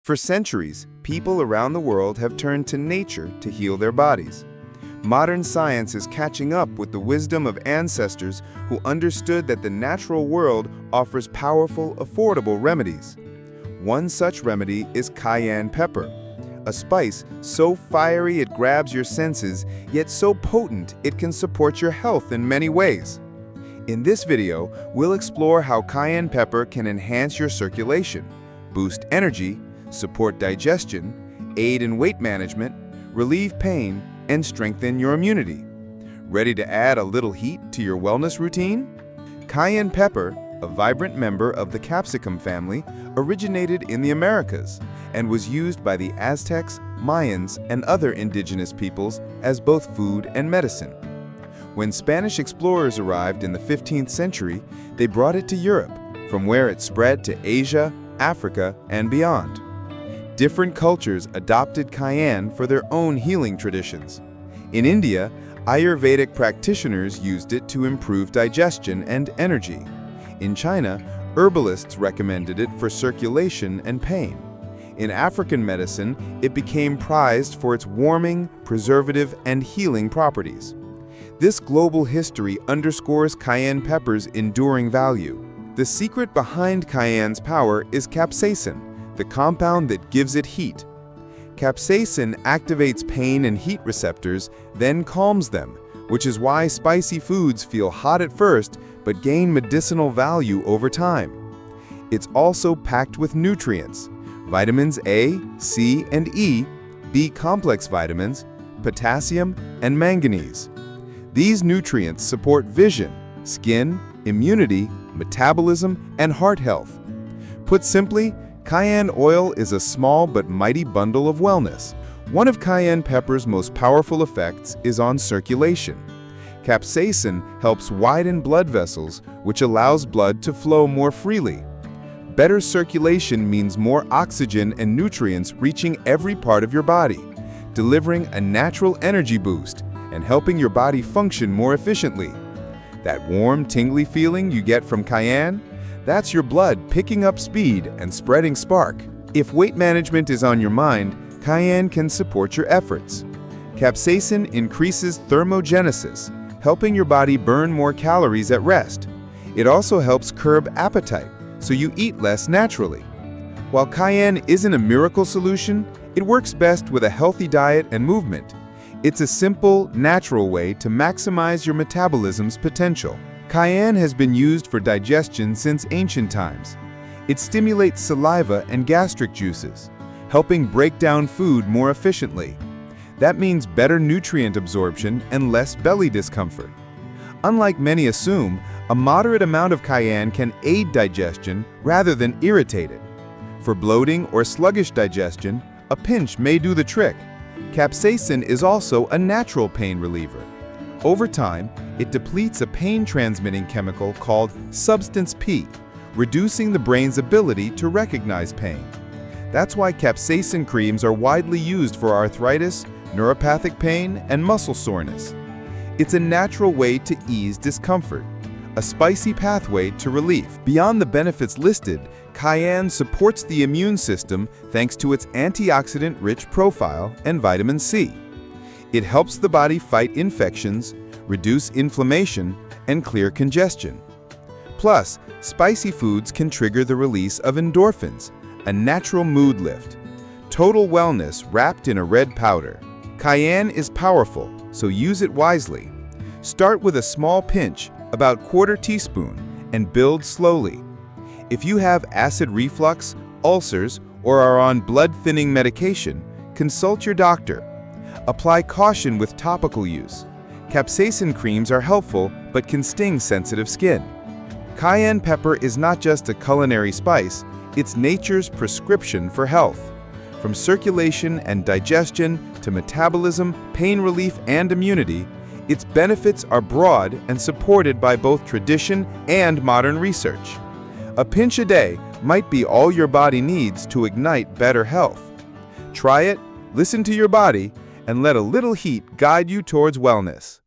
For centuries, people around the world have turned to nature to heal their bodies. Modern science is catching up with the wisdom of ancestors who understood that the natural world offers powerful, affordable remedies. One such remedy is cayenne pepper, a spice so fiery it grabs your senses, yet so potent it can support your health in many ways. In this video, we'll explore how cayenne pepper can enhance your circulation, boost energy, support digestion, aid in weight management, relieve pain, and strengthen your immunity. Ready to add a little heat to your wellness routine? Cayenne pepper, a vibrant member of the capsicum family, originated in the Americas and was used by the Aztecs, Mayans, and other indigenous peoples as both food and medicine. When Spanish explorers arrived in the 15th century, they brought it to Europe, from where it spread to Asia, Africa, and beyond. Different cultures adopted cayenne for their own healing traditions. In India, Ayurvedic practitioners used it to improve digestion and energy. In China, herbalists recommended it for circulation and pain. In African medicine, it became prized for its warming, preservative, and healing properties. This global history underscores cayenne pepper's enduring value. The secret behind cayenne's power is capsaicin, the compound that gives it heat. Capsaicin activates pain and heat receptors, then calms them, which is why spicy foods feel hot at first but gain medicinal value over time. It's also packed with nutrients: vitamins A, C, and E, B-complex vitamins, potassium, and manganese. These nutrients support vision, skin, immunity, metabolism, and heart health. Put simply, cayenne oil is a small but mighty bundle of wellness. One of cayenne pepper's most powerful effects is on circulation. Capsaicin helps widen blood vessels, which allows blood to flow more freely. Better circulation means more oxygen and nutrients reaching every part of your body, delivering a natural energy boost and helping your body function more efficiently. That warm, tingly feeling you get from cayenne? That's your blood picking up speed and spreading spark. If weight management is on your mind, cayenne can support your efforts. Capsaicin increases thermogenesis, helping your body burn more calories at rest. It also helps curb appetite, so you eat less naturally. While cayenne isn't a miracle solution, it works best with a healthy diet and movement. It's a simple, natural way to maximize your metabolism's potential. Cayenne has been used for digestion since ancient times. It stimulates saliva and gastric juices, helping break down food more efficiently. That means better nutrient absorption and less belly discomfort. Unlike many assume, a moderate amount of cayenne can aid digestion rather than irritate it. For bloating or sluggish digestion, a pinch may do the trick. Capsaicin is also a natural pain reliever. Over time, it depletes a pain-transmitting chemical called substance P, reducing the brain's ability to recognize pain. That's why capsaicin creams are widely used for arthritis, neuropathic pain, and muscle soreness. It's a natural way to ease discomfort, a spicy pathway to relief. Beyond the benefits listed, cayenne supports the immune system thanks to its antioxidant-rich profile and vitamin C. It helps the body fight infections, reduce inflammation, and clear congestion. Plus, spicy foods can trigger the release of endorphins, a natural mood lift. Total wellness wrapped in a red powder. Cayenne is powerful, so use it wisely. Start with a small pinch, about quarter teaspoon, and build slowly. If you have acid reflux, ulcers, or are on blood-thinning medication, consult your doctor. Apply caution with topical use. Capsaicin creams are helpful but can sting sensitive skin. Cayenne pepper is not just a culinary spice, it's nature's prescription for health. From circulation and digestion to metabolism, pain relief, and immunity, its benefits are broad and supported by both tradition and modern research. A pinch a day might be all your body needs to ignite better health. Try it, listen to your body, and let a little heat guide you towards wellness.